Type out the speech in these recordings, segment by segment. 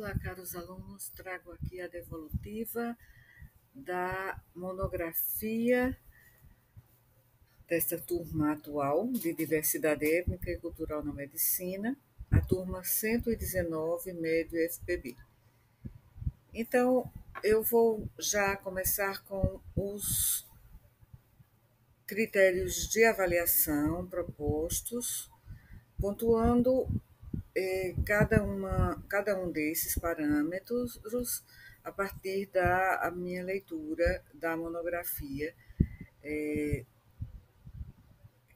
Olá, caros alunos, trago aqui a devolutiva da monografia desta turma atual de Diversidade Étnica e Cultural na Medicina, a turma 119, médio FPB. Então, eu vou já começar com os critérios de avaliação propostos, pontuando cada um desses parâmetros a partir da minha leitura da monografia,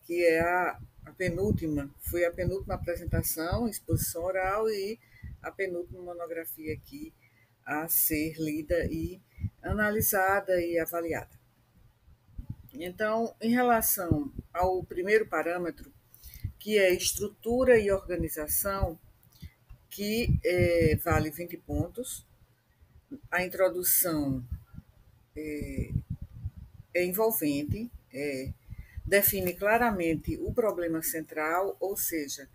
que é a penúltima, foi a penúltima apresentação, exposição oral e a penúltima monografia aqui a ser lida e analisada e avaliada. Então, em relação ao primeiro parâmetro, que é estrutura e organização, que vale 20 pontos. A introdução é envolvente, define claramente o problema central, ou seja,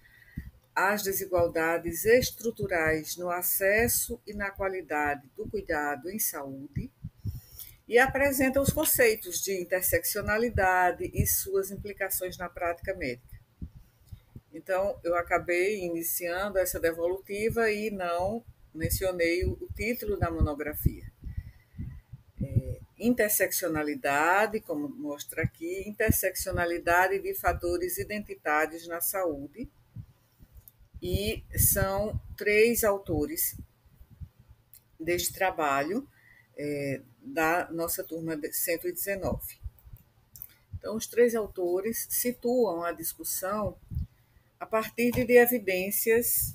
as desigualdades estruturais no acesso e na qualidade do cuidado em saúde, e apresenta os conceitos de interseccionalidade e suas implicações na prática médica. Então, eu acabei iniciando essa devolutiva e não mencionei o título da monografia. Interseccionalidade, como mostra aqui, interseccionalidade de fatores identitários na saúde, e são 3 autores deste trabalho, da nossa turma 119. Então, os 3 autores situam a discussão a partir de evidências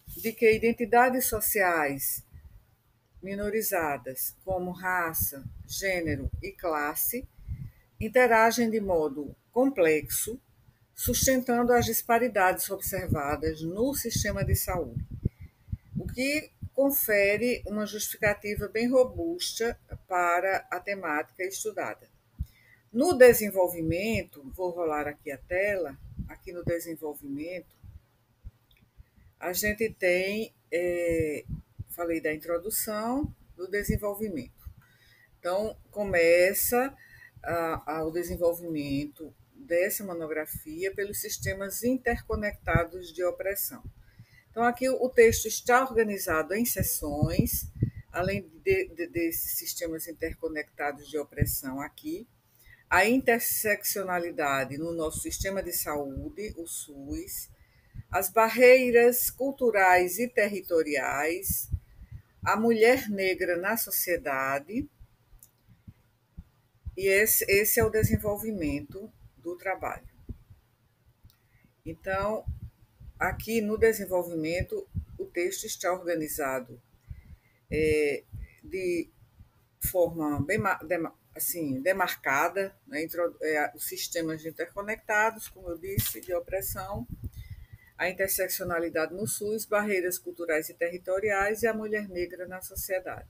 de que identidades sociais minorizadas, como raça, gênero e classe, interagem de modo complexo, sustentando as disparidades observadas no sistema de saúde, o que confere uma justificativa bem robusta para a temática estudada. No desenvolvimento, vou rolar aqui a tela, aqui no desenvolvimento, a gente tem, falei da introdução, do desenvolvimento. Então, começa o desenvolvimento dessa monografia pelos sistemas interconectados de opressão. Então, aqui o texto está organizado em seções, além desses sistemas interconectados de opressão aqui, a interseccionalidade no nosso sistema de saúde, o SUS, as barreiras culturais e territoriais, a mulher negra na sociedade, e esse é o desenvolvimento do trabalho. Então, aqui no desenvolvimento, o texto está organizado de forma bem assim, demarcada, né, os sistemas interconectados, como eu disse, de opressão, a interseccionalidade no SUS, barreiras culturais e territoriais e a mulher negra na sociedade.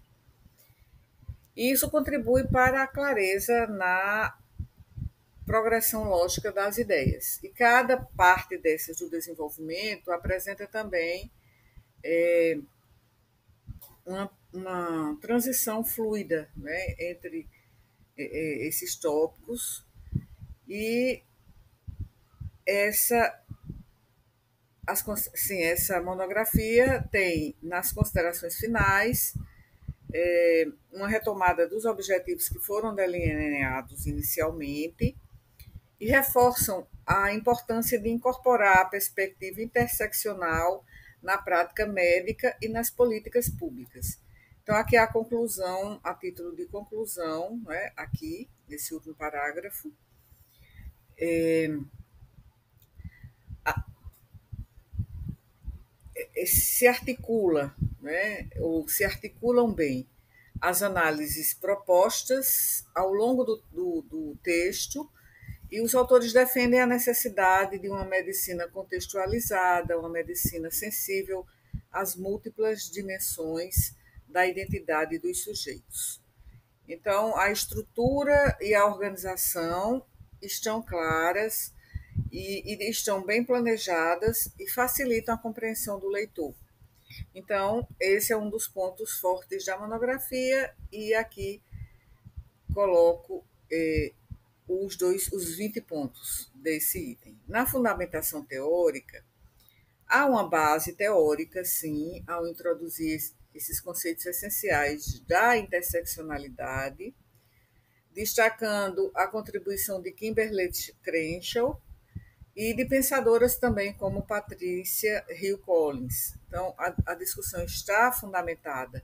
E isso contribui para a clareza na progressão lógica das ideias. E cada parte dessas do desenvolvimento apresenta também uma transição fluida, né, entre esses tópicos, e essa monografia tem, nas considerações finais, uma retomada dos objetivos que foram delineados inicialmente e reforçam a importância de incorporar a perspectiva interseccional na prática médica e nas políticas públicas. Então, aqui a conclusão, a título de conclusão, né, aqui, nesse último parágrafo, se articula, né, ou se articulam bem as análises propostas ao longo do texto, e os autores defendem a necessidade de uma medicina contextualizada, uma medicina sensível às múltiplas dimensões da identidade dos sujeitos. Então, a estrutura e a organização estão claras e estão bem planejadas e facilitam a compreensão do leitor. Então, esse é um dos pontos fortes da monografia, e aqui coloco os 20 pontos desse item. Na fundamentação teórica, há uma base teórica, sim, ao introduzir esses conceitos essenciais da interseccionalidade, destacando a contribuição de Kimberlé Crenshaw e de pensadoras também como Patrícia Hill Collins. Então, a discussão está fundamentada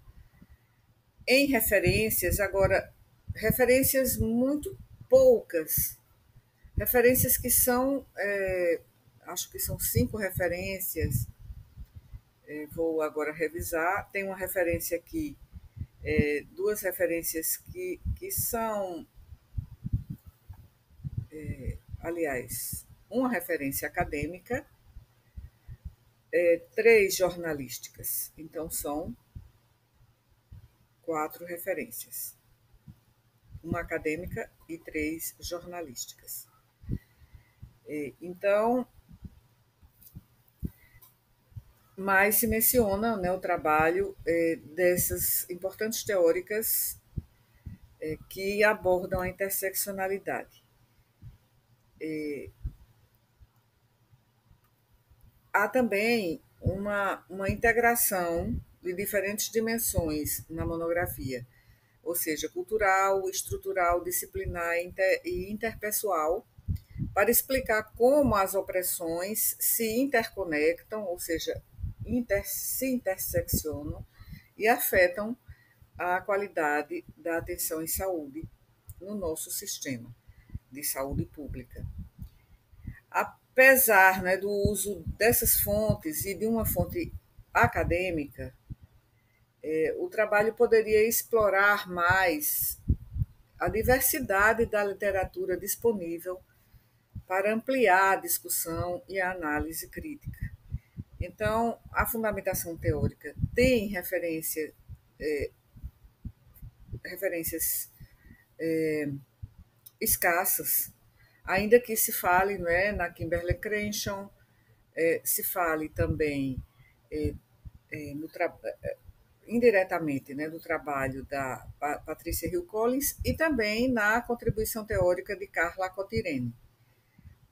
em referências, agora, referências muito poucas, referências que são, acho que são 5 referências, vou agora revisar, tem uma referência aqui, 2 referências que são, aliás, uma referência acadêmica, 3 jornalísticas, então são 4 referências, uma acadêmica e 3 jornalísticas. Então, mas se menciona, né, o trabalho dessas importantes teóricas que abordam a interseccionalidade. Há também uma integração de diferentes dimensões na monografia, ou seja, cultural, estrutural, disciplinar e interpessoal, para explicar como as opressões se interconectam, ou seja, se interseccionam e afetam a qualidade da atenção em saúde no nosso sistema de saúde pública. Apesar, né, do uso dessas fontes e de uma fonte acadêmica, o trabalho poderia explorar mais a diversidade da literatura disponível para ampliar a discussão e a análise crítica. Então, a fundamentação teórica tem referências escassas, ainda que se fale, não é, na Kimberlé Crenshaw, se fale também no indiretamente, né, do trabalho da Patrícia Hill Collins e também na contribuição teórica de Carla Cotirene,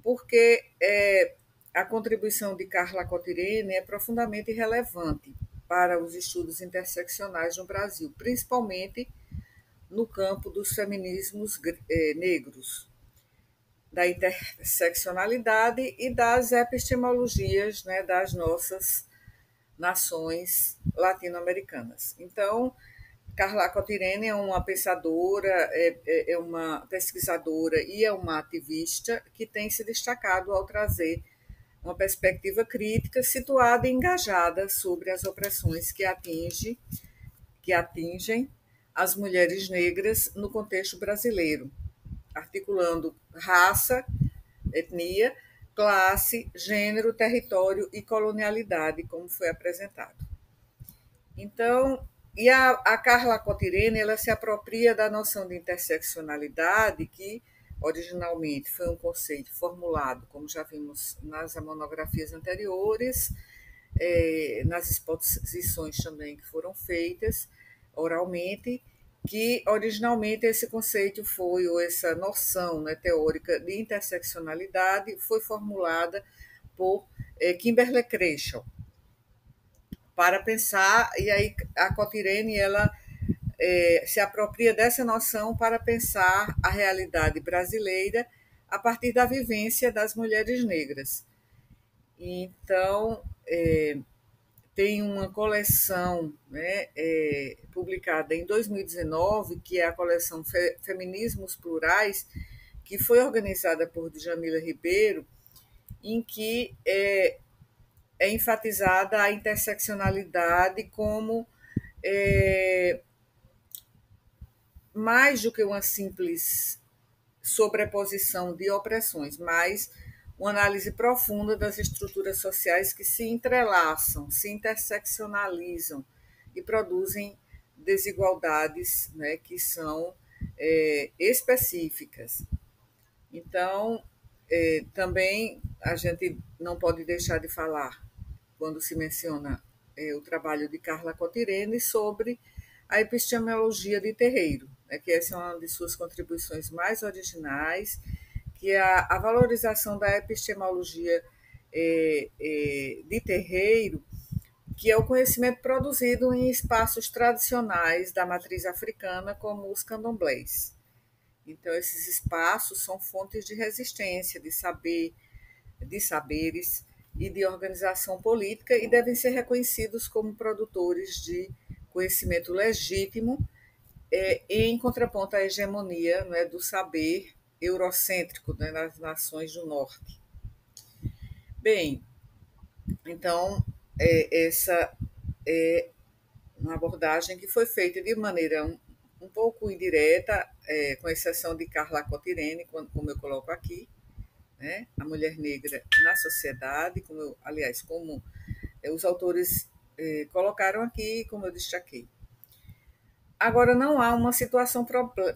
porque a contribuição de Carla Cotirene é profundamente relevante para os estudos interseccionais no Brasil, principalmente no campo dos feminismos negros, da interseccionalidade e das epistemologias, né, das nossas nações latino-americanas. Então, Carla Cotirene é uma pensadora, é uma pesquisadora e é uma ativista que tem se destacado ao trazer uma perspectiva crítica, situada e engajada sobre as opressões que atingem as mulheres negras no contexto brasileiro, articulando raça, etnia, classe, gênero, território e colonialidade, como foi apresentado. Então, e a Carla Cotirene, ela se apropria da noção de interseccionalidade, que originalmente foi um conceito formulado, como já vimos nas monografias anteriores, nas exposições também que foram feitas oralmente, que originalmente esse conceito foi, ou essa noção, né, teórica de interseccionalidade, foi formulada por Kimberlé Crenshaw, para pensar, e aí a Cotirene ela se apropria dessa noção para pensar a realidade brasileira a partir da vivência das mulheres negras. Então, tem uma coleção, né, publicada em 2019, que é a coleção Feminismos Plurais, que foi organizada por Djamila Ribeiro, em que é enfatizada a interseccionalidade como mais do que uma simples sobreposição de opressões, mas uma análise profunda das estruturas sociais que se entrelaçam, se interseccionalizam e produzem desigualdades, né, que são específicas. Então, também a gente não pode deixar de falar, quando se menciona o trabalho de Carla Cotirene sobre a epistemologia de terreiro, né, que essa é uma de suas contribuições mais originais, que é a valorização da epistemologia de terreiro, que é o conhecimento produzido em espaços tradicionais da matriz africana, como os candomblés. Então, esses espaços são fontes de resistência, de saber, de saberes e de organização política e devem ser reconhecidos como produtores de conhecimento legítimo, em contraponto à hegemonia, né, do saber eurocêntrico, né, nas nações do norte. Bem, então, essa é uma abordagem que foi feita de maneira um pouco indireta, com exceção de Carla Cotirene, como eu coloco aqui, né? A mulher negra na sociedade, como os autores colocaram aqui, como eu destaquei. Agora, não há uma situação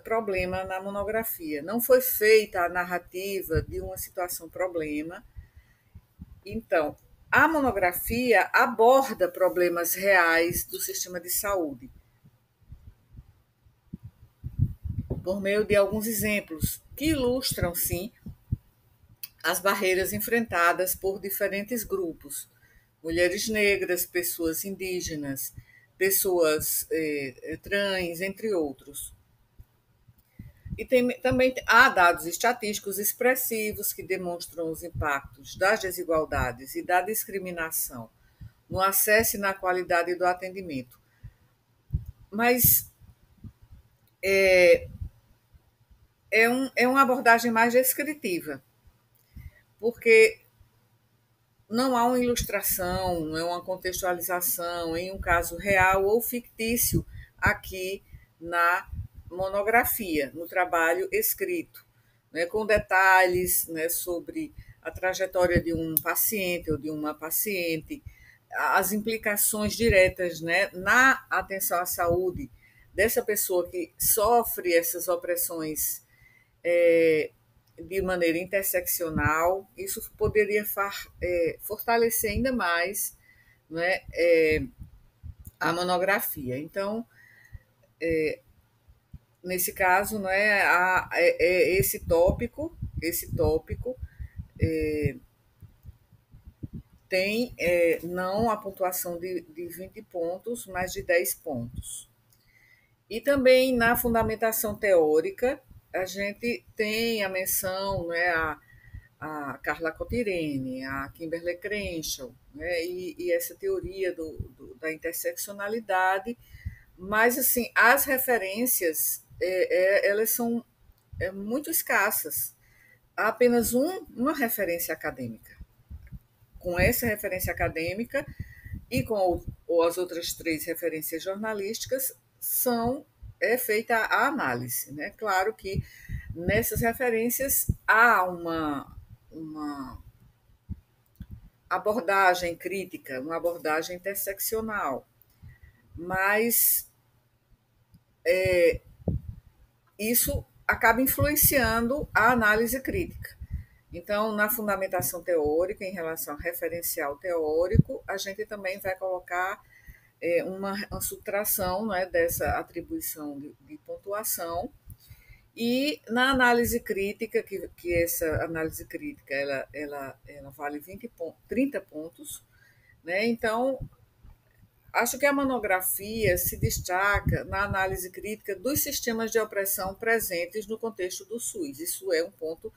problema na monografia. Não foi feita a narrativa de uma situação problema. Então, a monografia aborda problemas reais do sistema de saúde, por meio de alguns exemplos que ilustram, sim, as barreiras enfrentadas por diferentes grupos: mulheres negras, pessoas indígenas, pessoas trans, entre outros. E também há dados estatísticos expressivos que demonstram os impactos das desigualdades e da discriminação no acesso e na qualidade do atendimento. Mas é uma abordagem mais descritiva, porque não há uma ilustração, não é uma contextualização em um caso real ou fictício aqui na monografia, no trabalho escrito, né, com detalhes, né, sobre a trajetória de um paciente ou de uma paciente, as implicações diretas, né, na atenção à saúde dessa pessoa que sofre essas opressões de maneira interseccional. Isso poderia fortalecer ainda mais, né, a monografia. Então, nesse caso, né, esse tópico tem não a pontuação de 20 pontos, mas de 10 pontos. E também na fundamentação teórica, a gente tem a menção, né, a Carla Cotirene, a Kimberlé Crenshaw, né, e essa teoria da interseccionalidade, mas assim as referências elas são muito escassas. Há apenas uma referência acadêmica. Com essa referência acadêmica e com as outras 3 referências jornalísticas é feita a análise, né? Claro que nessas referências há uma abordagem crítica, uma abordagem interseccional, mas isso acaba influenciando a análise crítica. Então, na fundamentação teórica, em relação ao referencial teórico, a gente também vai colocar uma subtração, né, dessa atribuição de pontuação. E na análise crítica, que essa análise crítica ela vale 30 pontos, né? Então, acho que a monografia se destaca na análise crítica dos sistemas de opressão presentes no contexto do SUS. Isso é um ponto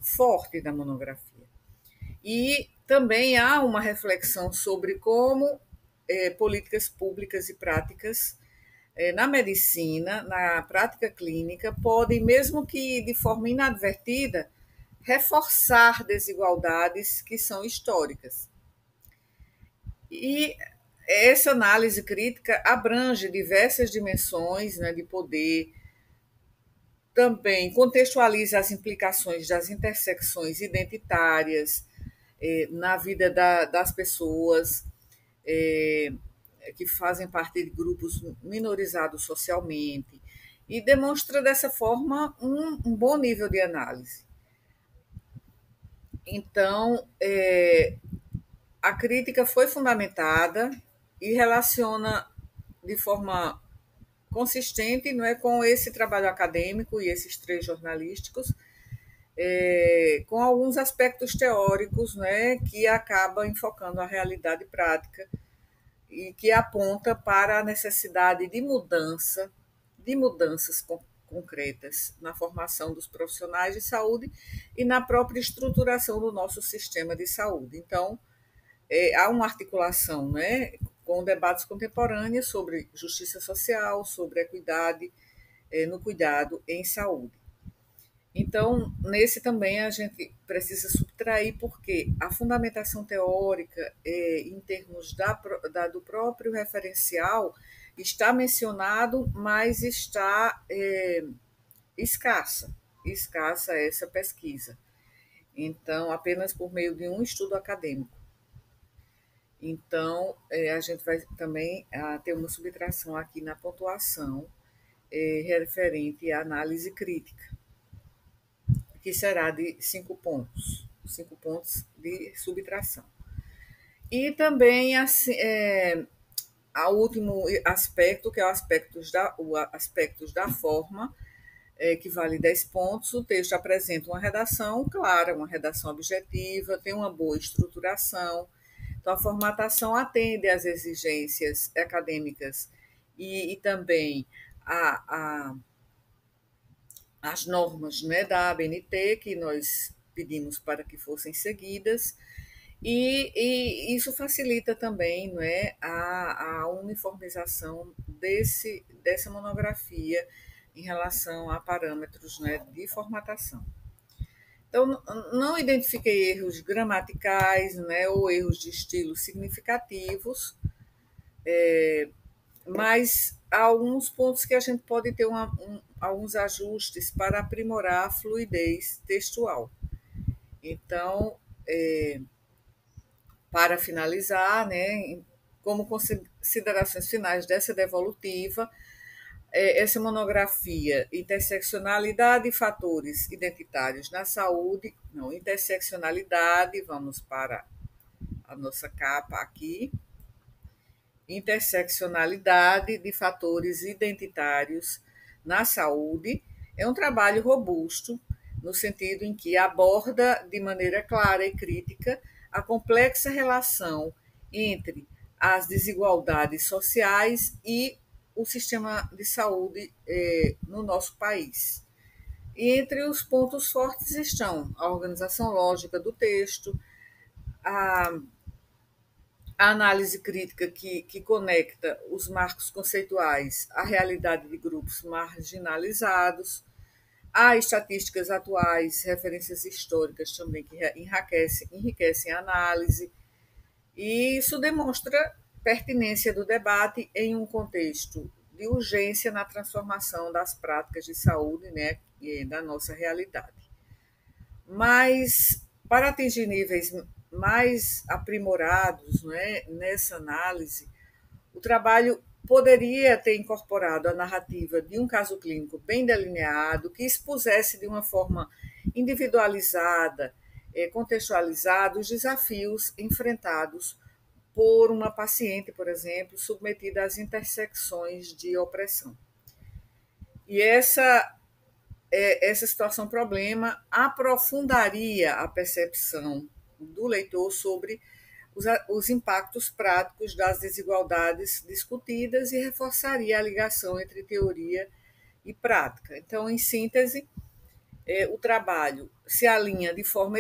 forte da monografia. E também há uma reflexão sobre como políticas públicas e práticas na medicina, na prática clínica, podem, mesmo que de forma inadvertida, reforçar desigualdades que são históricas. E essa análise crítica abrange diversas dimensões, né, de poder, também contextualiza as implicações das intersecções identitárias na vida das pessoas que fazem parte de grupos minorizados socialmente, e demonstra dessa forma um bom nível de análise. Então, a crítica foi fundamentada e relaciona de forma consistente, não é, com esse trabalho acadêmico e esses três jornalísticos, com alguns aspectos teóricos, né, que acaba enfocando a realidade prática e que aponta para a necessidade de mudança, de mudanças concretas na formação dos profissionais de saúde e na própria estruturação do nosso sistema de saúde. Então, há uma articulação, né, com debates contemporâneos sobre justiça social, sobre equidade no cuidado em saúde. Então, nesse também a gente precisa subtrair, porque a fundamentação teórica, em termos do próprio referencial, está mencionado, mas está escassa, escassa essa pesquisa. Então, apenas por meio de um estudo acadêmico. Então, a gente vai também ter uma subtração aqui na pontuação referente à análise crítica, que será de 5 pontos de subtração. E também o último aspecto, que é o aspectos da forma, que vale 10 pontos. O texto apresenta uma redação clara, uma redação objetiva, tem uma boa estruturação. Então, a formatação atende às exigências acadêmicas e também às normas, né, da ABNT, que nós pedimos para que fossem seguidas, e isso facilita também, não é, a uniformização dessa monografia em relação a parâmetros, né, de formatação. Então, não identifiquei erros gramaticais, né, ou erros de estilo significativos, mas há alguns pontos que a gente pode ter alguns ajustes para aprimorar a fluidez textual. Então, para finalizar, né, como considerações finais dessa devolutiva, essa monografia, interseccionalidade e fatores identitários na saúde, não, interseccionalidade, vamos para a nossa capa aqui, interseccionalidade de fatores identitários na saúde, é um trabalho robusto, no sentido em que aborda de maneira clara e crítica a complexa relação entre as desigualdades sociais e o sistema de saúde no nosso país. E entre os pontos fortes estão a organização lógica do texto, a análise crítica que conecta os marcos conceituais à realidade de grupos marginalizados, há estatísticas atuais, referências históricas também que enriquecem a análise, e isso demonstra pertinência do debate em um contexto de urgência na transformação das práticas de saúde, né, da nossa realidade. Mas, para atingir níveis mais aprimorados, né, nessa análise, o trabalho poderia ter incorporado a narrativa de um caso clínico bem delineado, que expusesse de uma forma individualizada, contextualizada, os desafios enfrentados por uma paciente, por exemplo, submetida às intersecções de opressão. E essa situação problema aprofundaria a percepção do leitor sobre os impactos práticos das desigualdades discutidas e reforçaria a ligação entre teoria e prática. Então, em síntese, o trabalho se alinha de forma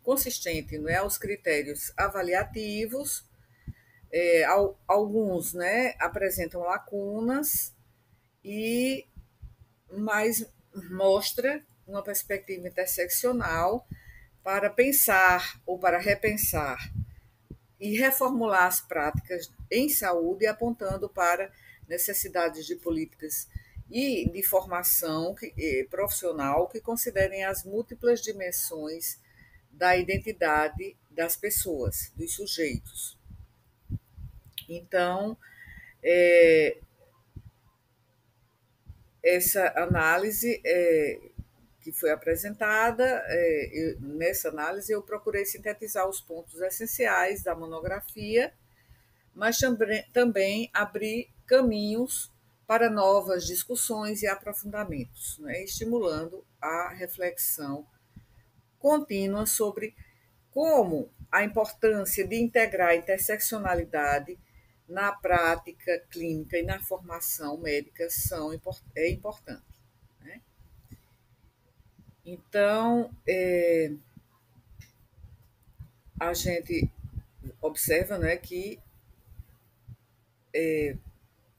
consistente, não é, aos critérios avaliativos. Alguns, né, apresentam lacunas, mas mostra uma perspectiva interseccional para pensar ou para repensar e reformular as práticas em saúde, apontando para necessidades de políticas e de formação profissional que considerem as múltiplas dimensões da identidade das pessoas, dos sujeitos. Então, essa análise que foi apresentada, nessa análise eu procurei sintetizar os pontos essenciais da monografia, mas também abrir caminhos para novas discussões e aprofundamentos, né, estimulando a reflexão contínua sobre como a importância de integrar a interseccionalidade na prática clínica e na formação médica é importante. Né? Então, a gente observa, né, que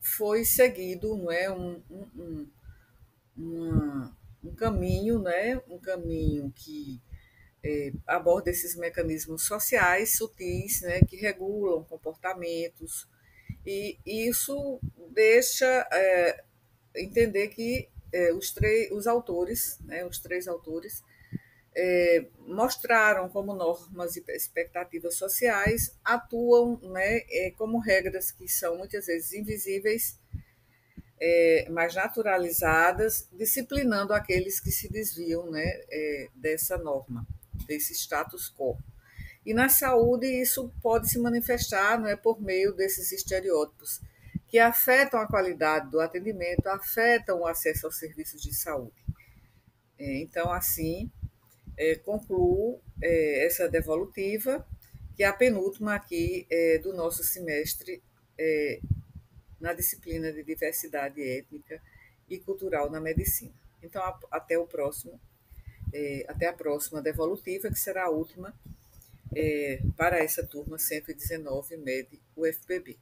foi seguido, não é, um caminho, né, um caminho que aborda esses mecanismos sociais sutis, né, que regulam comportamentos, e isso deixa entender que os três autores, mostraram como normas e expectativas sociais atuam, né, como regras que são muitas vezes invisíveis, mas naturalizadas, disciplinando aqueles que se desviam, né, dessa norma, desse status quo. E na saúde isso pode se manifestar, não é, por meio desses estereótipos que afetam a qualidade do atendimento, afetam o acesso aos serviços de saúde. Então, assim, concluo essa devolutiva, que é a penúltima aqui do nosso semestre, na disciplina de diversidade étnica e cultural na medicina. Então, até a próxima devolutiva, que será a última para essa turma 119 MED UFPB.